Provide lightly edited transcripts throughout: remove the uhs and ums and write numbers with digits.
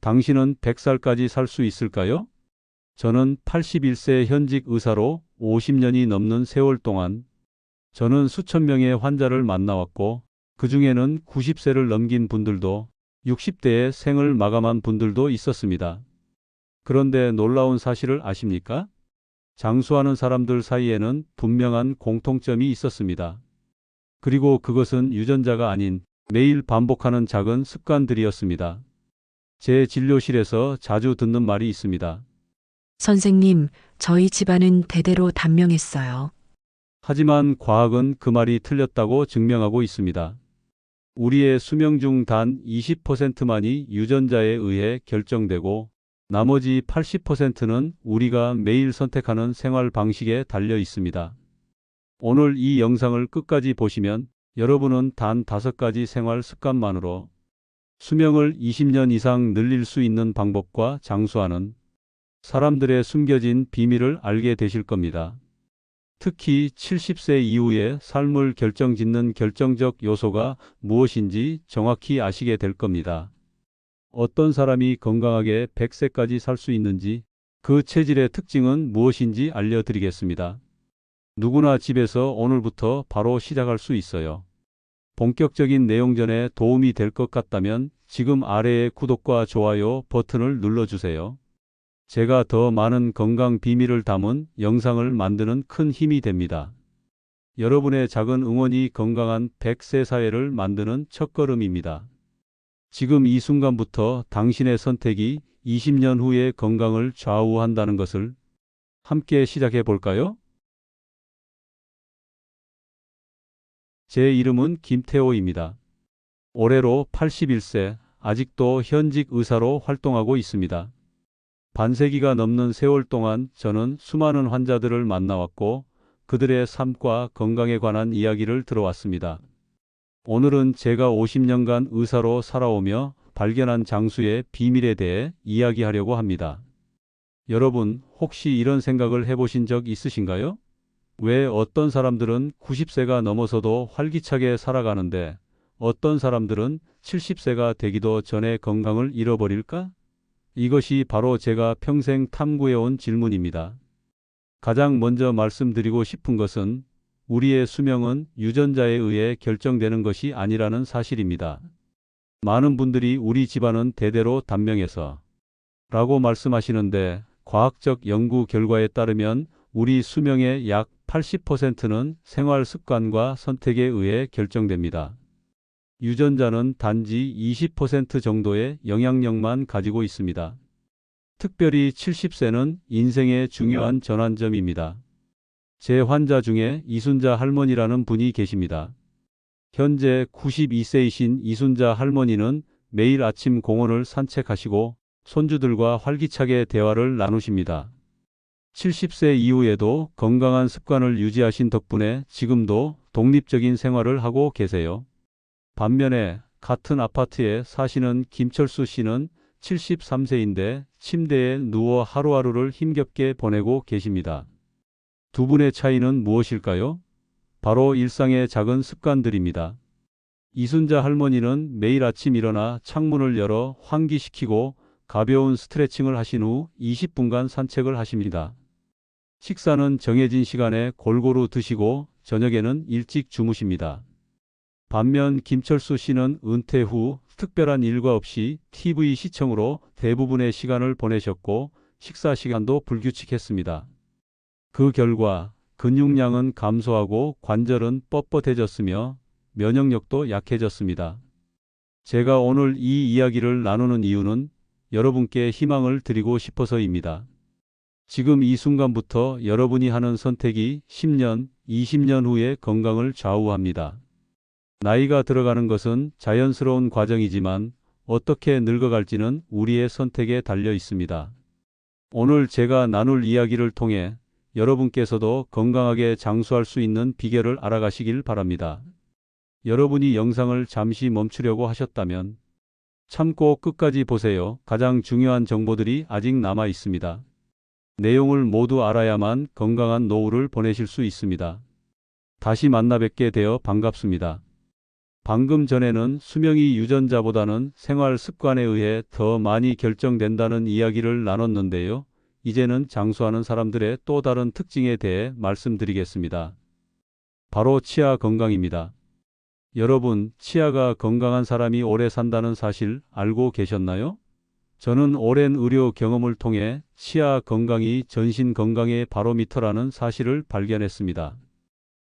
당신은 100살까지 살 수 있을까요? 저는 81세 현직 의사로 50년이 넘는 세월 동안 저는 수천 명의 환자를 만나왔고 그 중에는 90세를 넘긴 분들도 60대에 생을 마감한 분들도 있었습니다. 그런데 놀라운 사실을 아십니까? 장수하는 사람들 사이에는 분명한 공통점이 있었습니다. 그리고 그것은 유전자가 아닌 매일 반복하는 작은 습관들이었습니다. 제 진료실에서 자주 듣는 말이 있습니다. 선생님, 저희 집안은 대대로 단명했어요. 하지만 과학은 그 말이 틀렸다고 증명하고 있습니다. 우리의 수명 중 단 20%만이 유전자에 의해 결정되고 나머지 80%는 우리가 매일 선택하는 생활 방식에 달려 있습니다. 오늘 이 영상을 끝까지 보시면 여러분은 단 5가지 생활 습관만으로 수명을 20년 이상 늘릴 수 있는 방법과 장수하는 사람들의 숨겨진 비밀을 알게 되실 겁니다. 특히 70세 이후의 삶을 결정짓는 결정적 요소가 무엇인지 정확히 아시게 될 겁니다. 어떤 사람이 건강하게 100세까지 살 수 있는지, 그 체질의 특징은 무엇인지 알려드리겠습니다. 누구나 집에서 오늘부터 바로 시작할 수 있어요. 본격적인 내용 전에 도움이 될 것 같다면 지금 아래의 구독과 좋아요 버튼을 눌러주세요. 제가 더 많은 건강 비밀을 담은 영상을 만드는 큰 힘이 됩니다. 여러분의 작은 응원이 건강한 100세 사회를 만드는 첫걸음입니다. 지금 이 순간부터 당신의 선택이 20년 후의 건강을 좌우한다는 것을 함께 시작해 볼까요? 제 이름은 김태호입니다. 올해로 81세, 아직도 현직 의사로 활동하고 있습니다. 반세기가 넘는 세월 동안 저는 수많은 환자들을 만나왔고 그들의 삶과 건강에 관한 이야기를 들어왔습니다. 오늘은 제가 50년간 의사로 살아오며 발견한 장수의 비밀에 대해 이야기하려고 합니다. 여러분, 혹시 이런 생각을 해보신 적 있으신가요? 왜 어떤 사람들은 90세가 넘어서도 활기차게 살아가는데 어떤 사람들은 70세가 되기도 전에 건강을 잃어버릴까? 이것이 바로 제가 평생 탐구해온 질문입니다. 가장 먼저 말씀드리고 싶은 것은 우리의 수명은 유전자에 의해 결정되는 것이 아니라는 사실입니다. 많은 분들이 우리 집안은 대대로 단명해서 라고 말씀하시는데 과학적 연구 결과에 따르면 우리 수명의 약 80%는 생활 습관과 선택에 의해 결정됩니다. 유전자는 단지 20% 정도의 영향력만 가지고 있습니다. 특별히 70세는 인생의 중요한 전환점입니다. 제 환자 중에 이순자 할머니라는 분이 계십니다. 현재 92세이신 이순자 할머니는 매일 아침 공원을 산책하시고 손주들과 활기차게 대화를 나누십니다. 70세 이후에도 건강한 습관을 유지하신 덕분에 지금도 독립적인 생활을 하고 계세요. 반면에 같은 아파트에 사시는 김철수 씨는 73세인데 침대에 누워 하루하루를 힘겹게 보내고 계십니다. 두 분의 차이는 무엇일까요? 바로 일상의 작은 습관들입니다. 이순자 할머니는 매일 아침 일어나 창문을 열어 환기시키고 가벼운 스트레칭을 하신 후 20분간 산책을 하십니다. 식사는 정해진 시간에 골고루 드시고 저녁에는 일찍 주무십니다. 반면 김철수 씨는 은퇴 후 특별한 일과 없이 TV 시청으로 대부분의 시간을 보내셨고 식사 시간도 불규칙했습니다. 그 결과 근육량은 감소하고 관절은 뻣뻣해졌으며 면역력도 약해졌습니다. 제가 오늘 이 이야기를 나누는 이유는 여러분께 희망을 드리고 싶어서입니다. 지금 이 순간부터 여러분이 하는 선택이 10년, 20년 후의 건강을 좌우합니다. 나이가 들어가는 것은 자연스러운 과정이지만 어떻게 늙어갈지는 우리의 선택에 달려 있습니다. 오늘 제가 나눌 이야기를 통해 여러분께서도 건강하게 장수할 수 있는 비결을 알아가시길 바랍니다. 여러분이 영상을 잠시 멈추려고 하셨다면 참고 끝까지 보세요. 가장 중요한 정보들이 아직 남아 있습니다. 내용을 모두 알아야만 건강한 노후를 보내실 수 있습니다. 다시 만나 뵙게 되어 반갑습니다. 방금 전에는 수명이 유전자보다는 생활 습관에 의해 더 많이 결정된다는 이야기를 나눴는데요. 이제는 장수하는 사람들의 또 다른 특징에 대해 말씀드리겠습니다. 바로 치아 건강입니다. 여러분, 치아가 건강한 사람이 오래 산다는 사실 알고 계셨나요? 저는 오랜 의료 경험을 통해 치아 건강이 전신 건강의 바로미터라는 사실을 발견했습니다.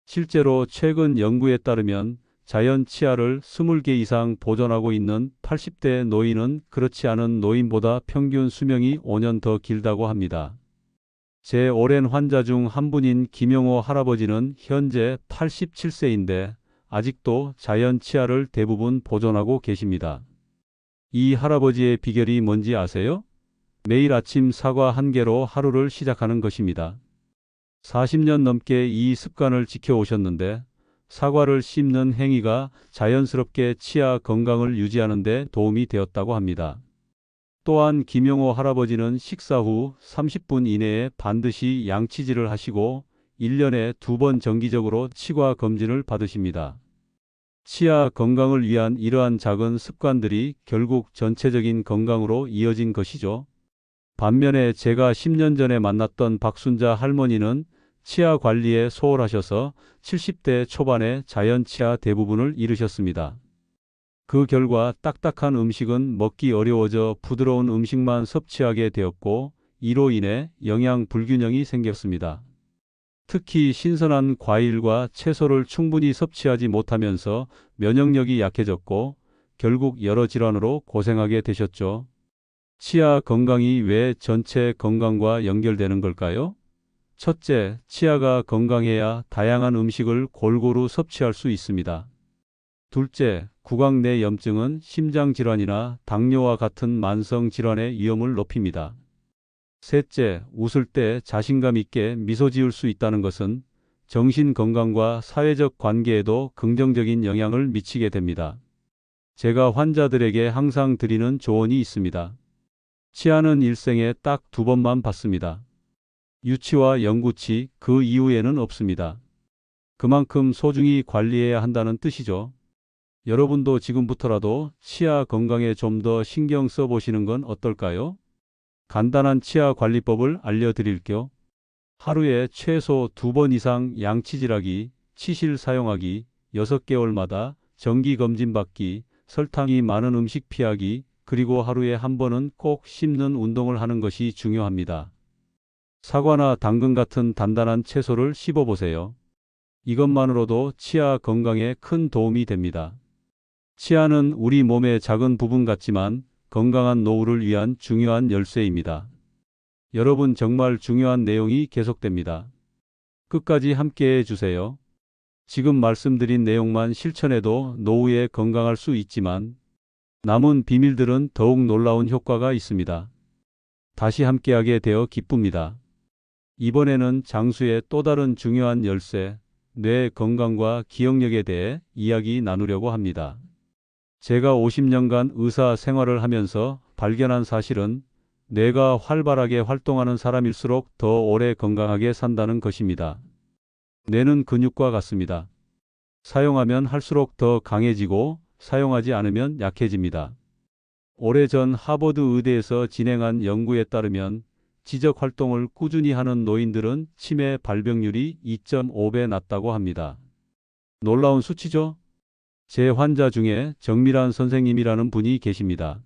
실제로 최근 연구에 따르면 자연 치아를 20개 이상 보존하고 있는 80대 노인은 그렇지 않은 노인보다 평균 수명이 5년 더 길다고 합니다. 제 오랜 환자 중 한 분인 김용호 할아버지는 현재 87세인데 아직도 자연 치아를 대부분 보존하고 계십니다. 이 할아버지의 비결이 뭔지 아세요? 매일 아침 사과 한 개로 하루를 시작하는 것입니다. 40년 넘게 이 습관을 지켜오셨는데 사과를 씹는 행위가 자연스럽게 치아 건강을 유지하는 데 도움이 되었다고 합니다. 또한 김용호 할아버지는 식사 후 30분 이내에 반드시 양치질을 하시고 1년에 2번 정기적으로 치과 검진을 받으십니다. 치아 건강을 위한 이러한 작은 습관들이 결국 전체적인 건강으로 이어진 것이죠. 반면에 제가 10년 전에 만났던 박순자 할머니는 치아 관리에 소홀하셔서 70대 초반에 자연 치아 대부분을 잃으셨습니다. 그 결과 딱딱한 음식은 먹기 어려워져 부드러운 음식만 섭취하게 되었고 이로 인해 영양 불균형이 생겼습니다. 특히 신선한 과일과 채소를 충분히 섭취하지 못하면서 면역력이 약해졌고 결국 여러 질환으로 고생하게 되셨죠. 치아 건강이 왜 전체 건강과 연결되는 걸까요? 첫째, 치아가 건강해야 다양한 음식을 골고루 섭취할 수 있습니다. 둘째, 구강 내 염증은 심장 질환이나 당뇨와 같은 만성 질환의 위험을 높입니다. 셋째, 웃을 때 자신감 있게 미소 지을 수 있다는 것은 정신 건강과 사회적 관계에도 긍정적인 영향을 미치게 됩니다. 제가 환자들에게 항상 드리는 조언이 있습니다. 치아는 일생에 딱 2번만 받습니다. 유치와 영구치, 그 이후에는 없습니다. 그만큼 소중히 관리해야 한다는 뜻이죠. 여러분도 지금부터라도 치아 건강에 좀 더 신경 써보시는 건 어떨까요? 간단한 치아 관리법을 알려드릴게요. 하루에 최소 2번 이상 양치질하기, 치실 사용하기, 6개월마다 정기검진 받기, 설탕이 많은 음식 피하기, 그리고 하루에 한 번은 꼭 씹는 운동을 하는 것이 중요합니다. 사과나 당근 같은 단단한 채소를 씹어보세요. 이것만으로도 치아 건강에 큰 도움이 됩니다. 치아는 우리 몸의 작은 부분 같지만 건강한 노후를 위한 중요한 열쇠입니다. 여러분 정말 중요한 내용이 계속됩니다. 끝까지 함께 해주세요. 지금 말씀드린 내용만 실천해도 노후에 건강할 수 있지만 남은 비밀들은 더욱 놀라운 효과가 있습니다. 다시 함께하게 되어 기쁩니다. 이번에는 장수의 또 다른 중요한 열쇠, 뇌 건강과 기억력에 대해 이야기 나누려고 합니다. 제가 50년간 의사 생활을 하면서 발견한 사실은 뇌가 활발하게 활동하는 사람일수록 더 오래 건강하게 산다는 것입니다. 뇌는 근육과 같습니다. 사용하면 할수록 더 강해지고 사용하지 않으면 약해집니다. 오래전 하버드 의대에서 진행한 연구에 따르면 지적 활동을 꾸준히 하는 노인들은 치매 발병률이 2.5배 낮다고 합니다. 놀라운 수치죠? 제 환자 중에 정미란 선생님이라는 분이 계십니다.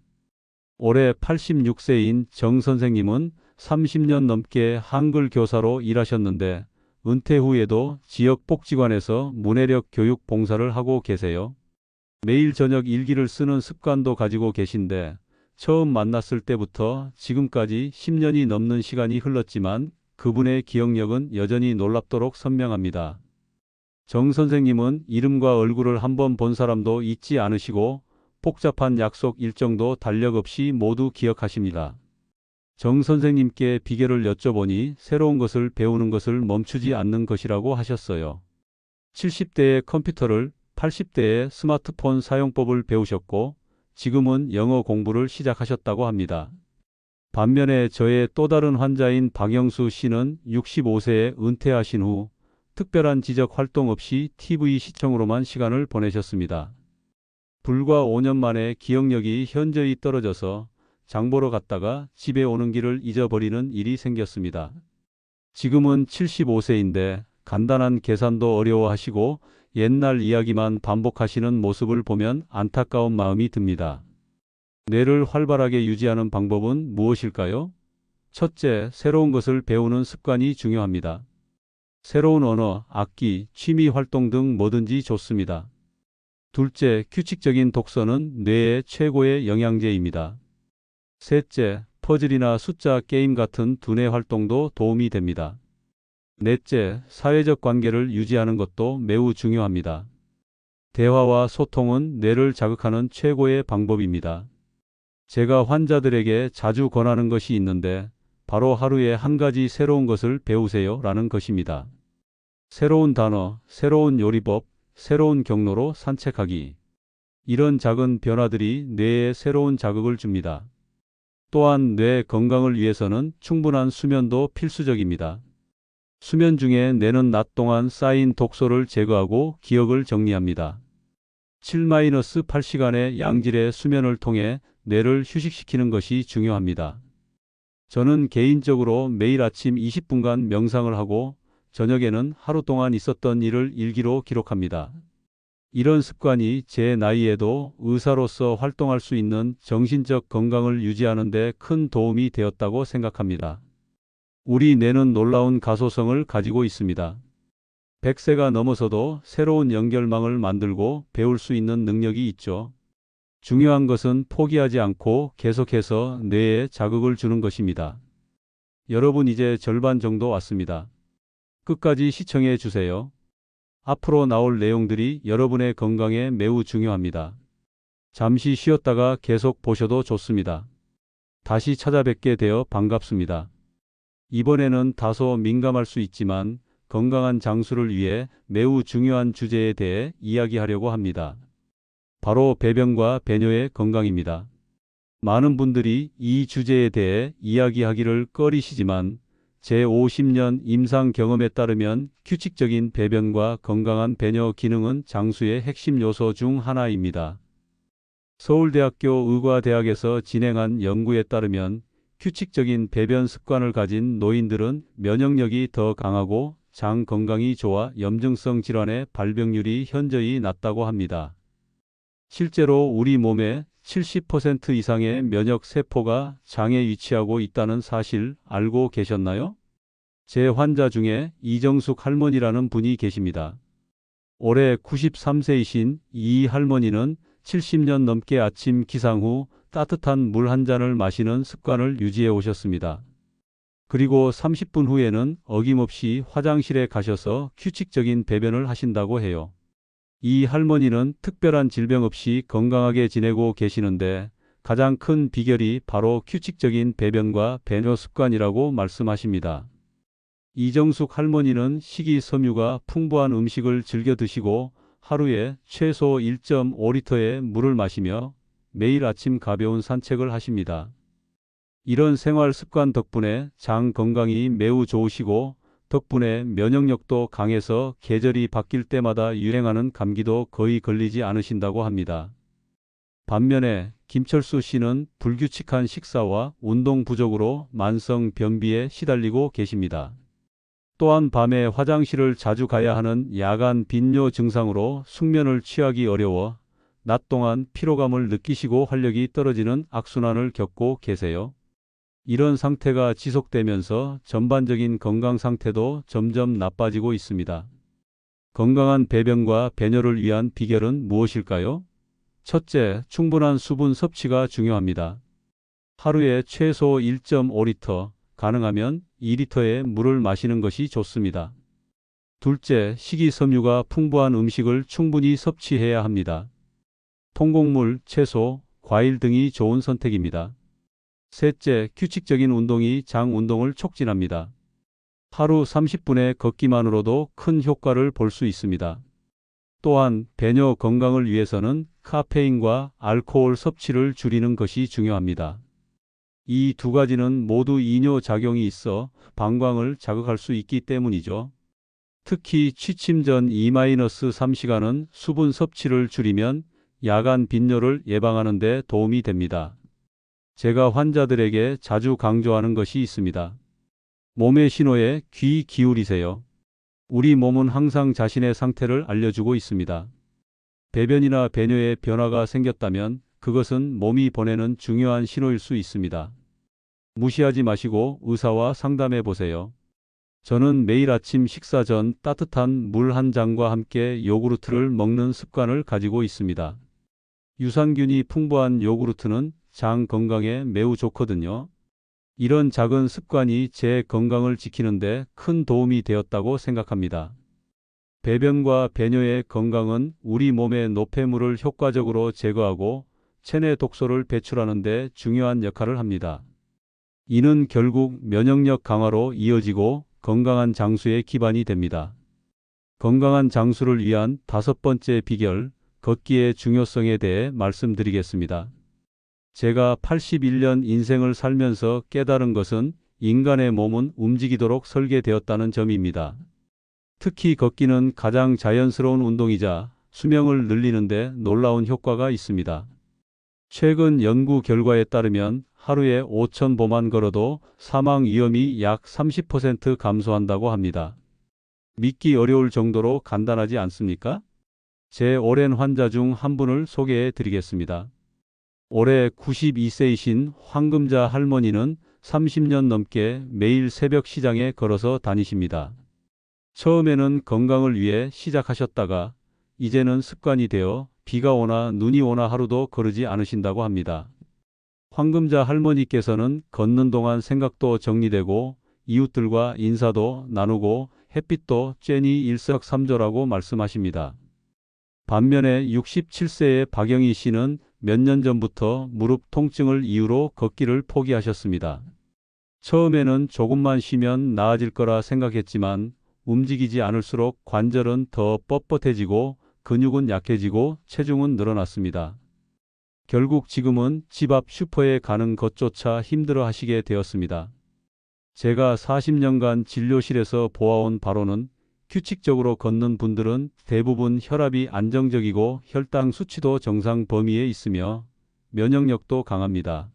올해 86세인 정 선생님은 30년 넘게 한글 교사로 일하셨는데 은퇴 후에도 지역 복지관에서 문해력 교육 봉사를 하고 계세요. 매일 저녁 일기를 쓰는 습관도 가지고 계신데 처음 만났을 때부터 지금까지 10년이 넘는 시간이 흘렀지만 그분의 기억력은 여전히 놀랍도록 선명합니다. 정 선생님은 이름과 얼굴을 한번 본 사람도 잊지 않으시고 복잡한 약속 일정도 달력 없이 모두 기억하십니다. 정 선생님께 비결을 여쭤보니 새로운 것을 배우는 것을 멈추지 않는 것이라고 하셨어요. 70대의 컴퓨터를 80대의 스마트폰 사용법을 배우셨고 지금은 영어 공부를 시작하셨다고 합니다. 반면에 저의 또 다른 환자인 박영수 씨는 65세에 은퇴하신 후 특별한 지적 활동 없이 TV 시청으로만 시간을 보내셨습니다. 불과 5년 만에 기억력이 현저히 떨어져서 장 보러 갔다가 집에 오는 길을 잊어버리는 일이 생겼습니다. 지금은 75세인데 간단한 계산도 어려워하시고 옛날 이야기만 반복하시는 모습을 보면 안타까운 마음이 듭니다. 뇌를 활발하게 유지하는 방법은 무엇일까요? 첫째, 새로운 것을 배우는 습관이 중요합니다. 새로운 언어, 악기, 취미 활동 등 뭐든지 좋습니다. 둘째, 규칙적인 독서는 뇌의 최고의 영양제입니다. 셋째, 퍼즐이나 숫자 게임 같은 두뇌 활동도 도움이 됩니다. 넷째, 사회적 관계를 유지하는 것도 매우 중요합니다. 대화와 소통은 뇌를 자극하는 최고의 방법입니다. 제가 환자들에게 자주 권하는 것이 있는데 바로 하루에 한 가지 새로운 것을 배우세요 라는 것입니다. 새로운 단어, 새로운 요리법, 새로운 경로로 산책하기. 이런 작은 변화들이 뇌에 새로운 자극을 줍니다. 또한 뇌 건강을 위해서는 충분한 수면도 필수적입니다. 수면 중에 뇌는 낮 동안 쌓인 독소를 제거하고 기억을 정리합니다. 7-8시간의 양질의 수면을 통해 뇌를 휴식시키는 것이 중요합니다. 저는 개인적으로 매일 아침 20분간 명상을 하고 저녁에는 하루 동안 있었던 일을 일기로 기록합니다. 이런 습관이 제 나이에도 의사로서 활동할 수 있는 정신적 건강을 유지하는 데 큰 도움이 되었다고 생각합니다. 우리 뇌는 놀라운 가소성을 가지고 있습니다. 100세가 넘어서도 새로운 연결망을 만들고 배울 수 있는 능력이 있죠. 중요한 것은 포기하지 않고 계속해서 뇌에 자극을 주는 것입니다. 여러분 이제 절반 정도 왔습니다. 끝까지 시청해 주세요. 앞으로 나올 내용들이 여러분의 건강에 매우 중요합니다. 잠시 쉬었다가 계속 보셔도 좋습니다. 다시 찾아뵙게 되어 반갑습니다. 이번에는 다소 민감할 수 있지만 건강한 장수를 위해 매우 중요한 주제에 대해 이야기하려고 합니다. 바로 배변과 배뇨의 건강입니다. 많은 분들이 이 주제에 대해 이야기하기를 꺼리시지만 제 50년 임상 경험에 따르면 규칙적인 배변과 건강한 배뇨 기능은 장수의 핵심 요소 중 하나입니다. 서울대학교 의과대학에서 진행한 연구에 따르면 규칙적인 배변 습관을 가진 노인들은 면역력이 더 강하고 장 건강이 좋아 염증성 질환의 발병률이 현저히 낮다고 합니다. 실제로 우리 몸의 70% 이상의 면역 세포가 장에 위치하고 있다는 사실 알고 계셨나요? 제 환자 중에 이정숙 할머니라는 분이 계십니다. 올해 93세이신 이 할머니는 70년 넘게 아침 기상 후 따뜻한 물 한 잔을 마시는 습관을 유지해 오셨습니다. 그리고 30분 후에는 어김없이 화장실에 가셔서 규칙적인 배변을 하신다고 해요. 이 할머니는 특별한 질병 없이 건강하게 지내고 계시는데 가장 큰 비결이 바로 규칙적인 배변과 배뇨 습관이라고 말씀하십니다. 이정숙 할머니는 식이섬유가 풍부한 음식을 즐겨 드시고 하루에 최소 1.5리터의 물을 마시며 매일 아침 가벼운 산책을 하십니다. 이런 생활 습관 덕분에 장 건강이 매우 좋으시고 덕분에 면역력도 강해서 계절이 바뀔 때마다 유행하는 감기도 거의 걸리지 않으신다고 합니다. 반면에 김철수 씨는 불규칙한 식사와 운동 부족으로 만성 변비에 시달리고 계십니다. 또한 밤에 화장실을 자주 가야 하는 야간 빈뇨 증상으로 숙면을 취하기 어려워 낮 동안 피로감을 느끼시고 활력이 떨어지는 악순환을 겪고 계세요. 이런 상태가 지속되면서 전반적인 건강 상태도 점점 나빠지고 있습니다. 건강한 배변과 배뇨를 위한 비결은 무엇일까요? 첫째, 충분한 수분 섭취가 중요합니다. 하루에 최소 1.5리터, 가능하면 2리터의 물을 마시는 것이 좋습니다. 둘째, 식이섬유가 풍부한 음식을 충분히 섭취해야 합니다. 통곡물, 채소, 과일 등이 좋은 선택입니다. 셋째, 규칙적인 운동이 장 운동을 촉진합니다. 하루 30분의 걷기만으로도 큰 효과를 볼 수 있습니다. 또한 배뇨 건강을 위해서는 카페인과 알코올 섭취를 줄이는 것이 중요합니다. 이 두 가지는 모두 이뇨 작용이 있어 방광을 자극할 수 있기 때문이죠. 특히 취침 전 2-3시간은 수분 섭취를 줄이면 야간 빈뇨를 예방하는 데 도움이 됩니다. 제가 환자들에게 자주 강조하는 것이 있습니다. 몸의 신호에 귀 기울이세요. 우리 몸은 항상 자신의 상태를 알려주고 있습니다. 배변이나 배뇨에 변화가 생겼다면 그것은 몸이 보내는 중요한 신호일 수 있습니다. 무시하지 마시고 의사와 상담해 보세요. 저는 매일 아침 식사 전 따뜻한 물 한 잔과 함께 요구르트를 먹는 습관을 가지고 있습니다. 유산균이 풍부한 요구르트는 장 건강에 매우 좋거든요. 이런 작은 습관이 제 건강을 지키는데 큰 도움이 되었다고 생각합니다. 배변과 배뇨의 건강은 우리 몸의 노폐물을 효과적으로 제거하고 체내 독소를 배출하는 데 중요한 역할을 합니다. 이는 결국 면역력 강화로 이어지고 건강한 장수의 기반이 됩니다. 건강한 장수를 위한 5번째 비결, 걷기의 중요성에 대해 말씀드리겠습니다. 제가 81년 인생을 살면서 깨달은 것은 인간의 몸은 움직이도록 설계되었다는 점입니다. 특히 걷기는 가장 자연스러운 운동이자 수명을 늘리는 데 놀라운 효과가 있습니다. 최근 연구 결과에 따르면 하루에 5,000보만 걸어도 사망 위험이 약 30% 감소한다고 합니다. 믿기 어려울 정도로 간단하지 않습니까? 제 오랜 환자 중 한 분을 소개해 드리겠습니다. 올해 92세이신 황금자 할머니는 30년 넘게 매일 새벽 시장에 걸어서 다니십니다. 처음에는 건강을 위해 시작하셨다가 이제는 습관이 되어 비가 오나 눈이 오나 하루도 거르지 않으신다고 합니다. 황금자 할머니께서는 걷는 동안 생각도 정리되고 이웃들과 인사도 나누고 햇빛도 쬐니 일석삼조라고 말씀하십니다. 반면에 67세의 박영희 씨는 몇 년 전부터 무릎 통증을 이유로 걷기를 포기하셨습니다. 처음에는 조금만 쉬면 나아질 거라 생각했지만 움직이지 않을수록 관절은 더 뻣뻣해지고 근육은 약해지고 체중은 늘어났습니다. 결국 지금은 집 앞 슈퍼에 가는 것조차 힘들어 하시게 되었습니다. 제가 40년간 진료실에서 보아온 바로는 규칙적으로 걷는 분들은 대부분 혈압이 안정적이고 혈당 수치도 정상 범위에 있으며 면역력도 강합니다.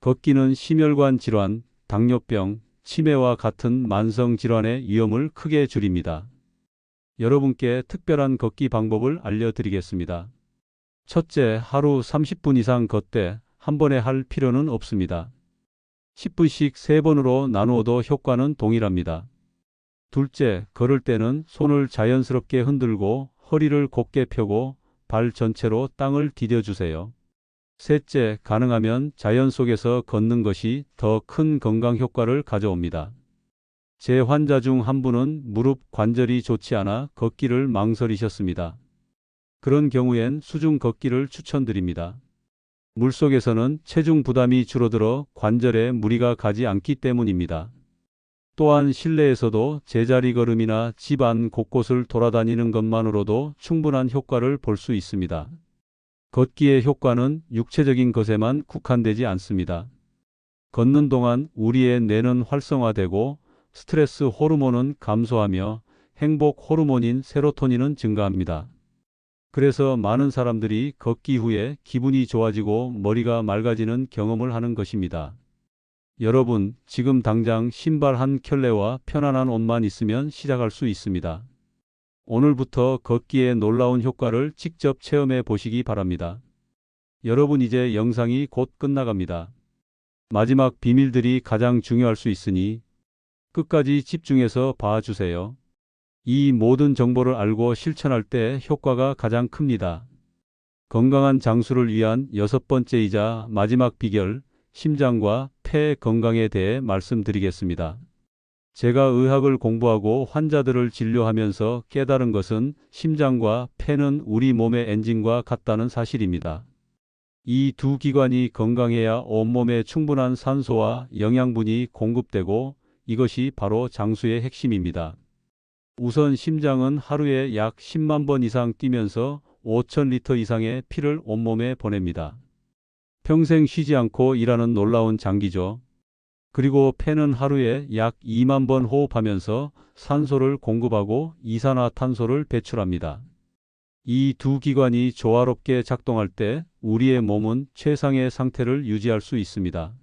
걷기는 심혈관 질환, 당뇨병, 치매와 같은 만성 질환의 위험을 크게 줄입니다. 여러분께 특별한 걷기 방법을 알려드리겠습니다. 첫째, 하루 30분 이상 걷되 한 번에 할 필요는 없습니다. 10분씩 3번으로 나누어도 효과는 동일합니다. 둘째, 걸을 때는 손을 자연스럽게 흔들고 허리를 곧게 펴고 발 전체로 땅을 디뎌주세요. 셋째, 가능하면 자연 속에서 걷는 것이 더 큰 건강 효과를 가져옵니다. 제 환자 중 한 분은 무릎 관절이 좋지 않아 걷기를 망설이셨습니다. 그런 경우엔 수중 걷기를 추천드립니다. 물속에서는 체중 부담이 줄어들어 관절에 무리가 가지 않기 때문입니다. 또한 실내에서도 제자리 걸음이나 집 안 곳곳을 돌아다니는 것만으로도 충분한 효과를 볼 수 있습니다. 걷기의 효과는 육체적인 것에만 국한되지 않습니다. 걷는 동안 우리의 뇌는 활성화되고 스트레스 호르몬은 감소하며 행복 호르몬인 세로토닌은 증가합니다. 그래서 많은 사람들이 걷기 후에 기분이 좋아지고 머리가 맑아지는 경험을 하는 것입니다. 여러분, 지금 당장 신발 한 켤레와 편안한 옷만 있으면 시작할 수 있습니다. 오늘부터 걷기의 놀라운 효과를 직접 체험해 보시기 바랍니다. 여러분, 이제 영상이 곧 끝나갑니다. 마지막 비밀들이 가장 중요할 수 있으니 끝까지 집중해서 봐주세요. 이 모든 정보를 알고 실천할 때 효과가 가장 큽니다. 건강한 장수를 위한 6번째이자 마지막 비결, 심장과 폐 건강에 대해 말씀드리겠습니다. 제가 의학을 공부하고 환자들을 진료하면서 깨달은 것은 심장과 폐는 우리 몸의 엔진과 같다는 사실입니다. 이 두 기관이 건강해야 온몸에 충분한 산소와 영양분이 공급되고 이것이 바로 장수의 핵심입니다. 우선 심장은 하루에 약 10만 번 이상 뛰면서 5,000리터 이상의 피를 온몸에 보냅니다. 평생 쉬지 않고 일하는 놀라운 장기죠. 그리고 폐는 하루에 약 2만 번 호흡하면서 산소를 공급하고 이산화탄소를 배출합니다. 이 두 기관이 조화롭게 작동할 때 우리의 몸은 최상의 상태를 유지할 수 있습니다.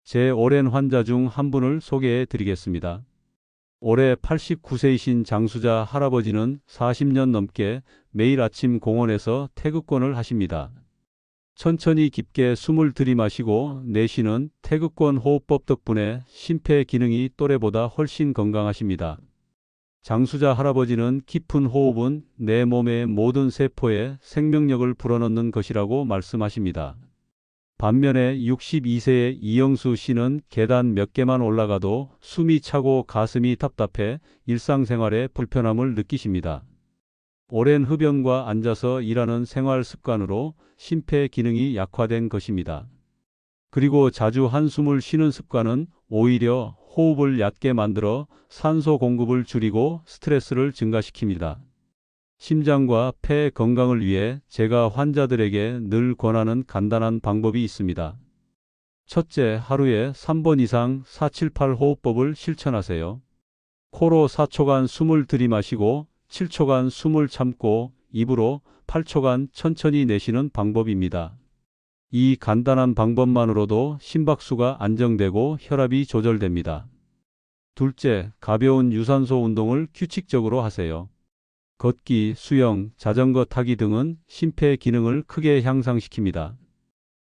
제 오랜 환자 중 한 분을 소개해 드리겠습니다. 올해 89세이신 장수자 할아버지는 40년 넘게 매일 아침 공원에서 태극권을 하십니다. 천천히 깊게 숨을 들이마시고 내쉬는 태극권 호흡법 덕분에 심폐 기능이 또래보다 훨씬 건강하십니다. 장수자 할아버지는 깊은 호흡은 내 몸의 모든 세포에 생명력을 불어넣는 것이라고 말씀하십니다. 반면에 62세의 이영수 씨는 계단 몇 개만 올라가도 숨이 차고 가슴이 답답해 일상생활에 불편함을 느끼십니다. 오랜 흡연과 앉아서 일하는 생활 습관으로 심폐 기능이 약화된 것입니다. 그리고 자주 한숨을 쉬는 습관은 오히려 호흡을 얕게 만들어 산소 공급을 줄이고 스트레스를 증가시킵니다. 심장과 폐 건강을 위해 제가 환자들에게 늘 권하는 간단한 방법이 있습니다. 첫째, 하루에 3번 이상 478 호흡법을 실천하세요. 코로 4초간 숨을 들이마시고 7초간 숨을 참고 입으로 8초간 천천히 내쉬는 방법입니다. 이 간단한 방법만으로도 심박수가 안정되고 혈압이 조절됩니다. 둘째, 가벼운 유산소 운동을 규칙적으로 하세요. 걷기, 수영, 자전거 타기 등은 심폐 기능을 크게 향상시킵니다.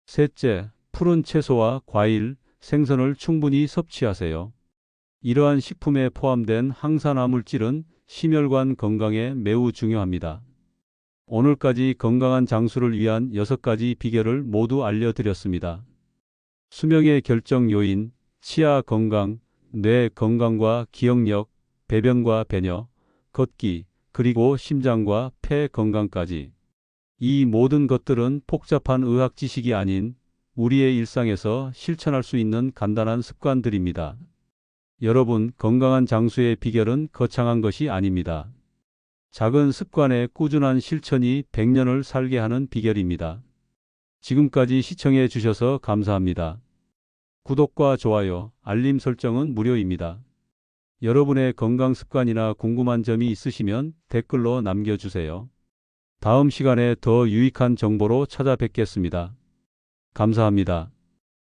셋째, 푸른 채소와 과일, 생선을 충분히 섭취하세요. 이러한 식품에 포함된 항산화 물질은 심혈관 건강에 매우 중요합니다. 오늘까지 건강한 장수를 위한 6가지 비결을 모두 알려드렸습니다. 수명의 결정 요인, 치아 건강, 뇌 건강과 기억력, 배변과 배뇨, 걷기, 그리고 심장과 폐 건강까지. 이 모든 것들은 복잡한 의학 지식이 아닌 우리의 일상에서 실천할 수 있는 간단한 습관들입니다. 여러분, 건강한 장수의 비결은 거창한 것이 아닙니다. 작은 습관의 꾸준한 실천이 100년을 살게 하는 비결입니다. 지금까지 시청해 주셔서 감사합니다. 구독과 좋아요, 알림 설정은 무료입니다. 여러분의 건강 습관이나 궁금한 점이 있으시면 댓글로 남겨주세요. 다음 시간에 더 유익한 정보로 찾아뵙겠습니다. 감사합니다.